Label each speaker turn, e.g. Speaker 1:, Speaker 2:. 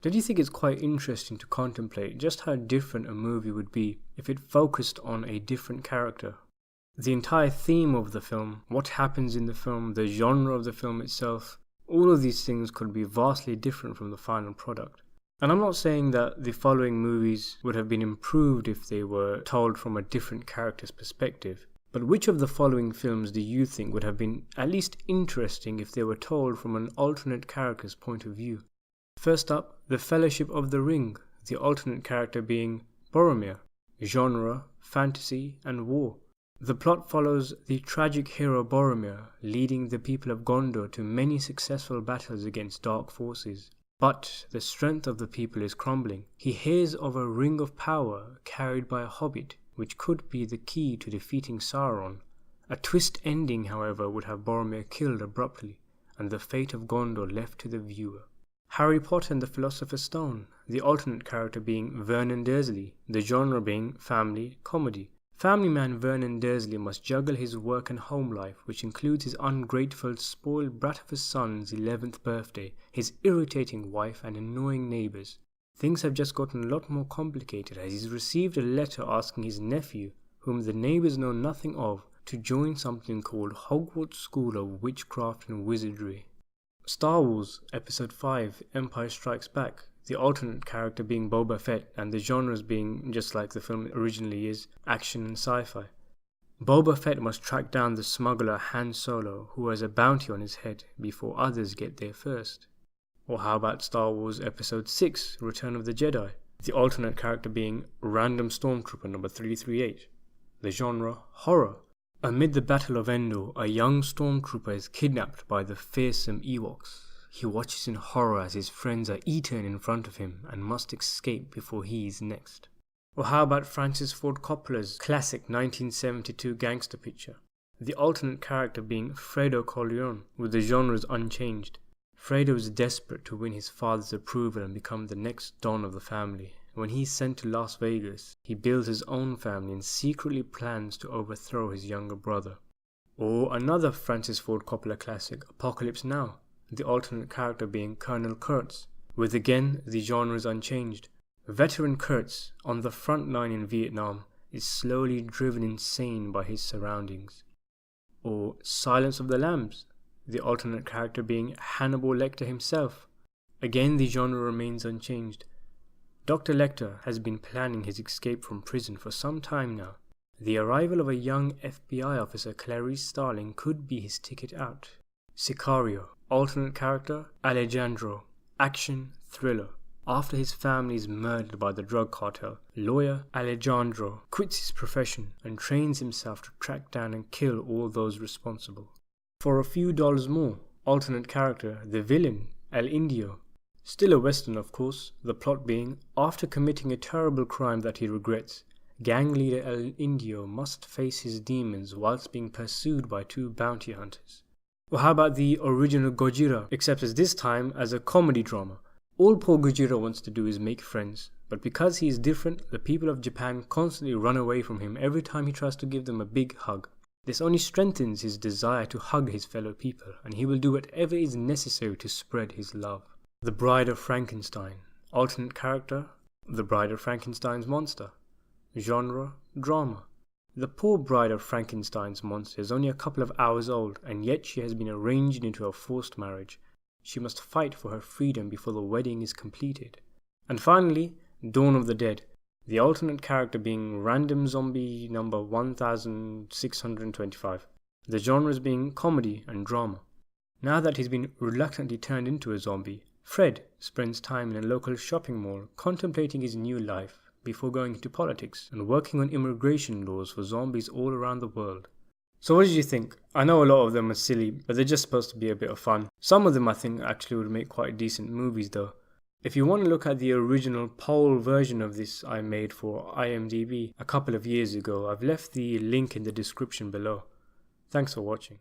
Speaker 1: Don't you think it's quite interesting to contemplate just how different a movie would be if it focused on a different character? The entire theme of the film, what happens in the film, the genre of the film itself, all of these things could be vastly different from the final product. And I'm not saying that the following movies would have been improved if they were told from a different character's perspective. But which of the following films do you think would have been at least interesting if they were told from an alternate character's point of view? First up, The Fellowship of the Ring, the alternate character being Boromir. Genre, fantasy and war. The plot follows the tragic hero Boromir leading the people of Gondor to many successful battles against dark forces. But the strength of the people is crumbling. He hears of a ring of power carried by a hobbit, which could be the key to defeating Sauron. A twist ending, however, would have Boromir killed abruptly, and the fate of Gondor left to the viewer. Harry Potter and the Philosopher's Stone, the alternate character being Vernon Dursley, the genre being family comedy. Family man Vernon Dursley must juggle his work and home life, which includes his ungrateful, spoiled brat of a son's 11th birthday, his irritating wife and annoying neighbours. Things have just gotten a lot more complicated as he's received a letter asking his nephew, whom the neighbours know nothing of, to join something called Hogwarts School of Witchcraft and Wizardry. Star Wars Episode 5 Empire Strikes Back, the alternate character being Boba Fett and the genres being, just like the film originally is, action and sci-fi. Boba Fett must track down the smuggler Han Solo, who has a bounty on his head, before others get there first. Or how about Star Wars Episode 6 Return of the Jedi, the alternate character being Random Stormtrooper number 338. The genre, horror. Amid the Battle of Endor, a young stormtrooper is kidnapped by the fearsome Ewoks. He watches in horror as his friends are eaten in front of him and must escape before he is next. Or how about Francis Ford Coppola's classic 1972 gangster picture, the alternate character being Fredo Corleone, with the genres unchanged. Fredo is desperate to win his father's approval and become the next Don of the family. When he's sent to Las Vegas, he builds his own family and secretly plans to overthrow his younger brother. Or another Francis Ford Coppola classic, Apocalypse Now, the alternate character being Colonel Kurtz, with again the genres unchanged. Veteran Kurtz, on the front line in Vietnam, is slowly driven insane by his surroundings. Or Silence of the Lambs, the alternate character being Hannibal Lecter himself. Again the genre remains unchanged. Dr. Lecter has been planning his escape from prison for some time now. The arrival of a young FBI officer, Clarice Starling, could be his ticket out. Sicario, alternate character, Alejandro, action, thriller. After his family is murdered by the drug cartel, lawyer Alejandro quits his profession and trains himself to track down and kill all those responsible. For a few dollars more, alternate character, the villain, El Indio. Still a western, of course, the plot being, after committing a terrible crime that he regrets, gang leader El Indio must face his demons whilst being pursued by two bounty hunters. Or how about the original Gojira, except as this time as a comedy drama? All poor Gojira wants to do is make friends, but because he is different, the people of Japan constantly run away from him every time he tries to give them a big hug. This only strengthens his desire to hug his fellow people, and he will do whatever is necessary to spread his love. The Bride of Frankenstein, alternate character, The Bride of Frankenstein's monster. Genre, drama. The poor Bride of Frankenstein's monster is only a couple of hours old, and yet she has been arranged into a forced marriage. She must fight for her freedom before the wedding is completed. And finally, Dawn of the Dead, the alternate character being Random Zombie number 1625. The genres being comedy and drama. Now that he's been reluctantly turned into a zombie, Fred spends time in a local shopping mall contemplating his new life before going into politics and working on immigration laws for zombies all around the world. So what did you think? I know a lot of them are silly, but they're just supposed to be a bit of fun. Some of them I think actually would make quite decent movies though. If you want to look at the original poll version of this I made for IMDb a couple of years ago, I've left the link in the description below. Thanks for watching.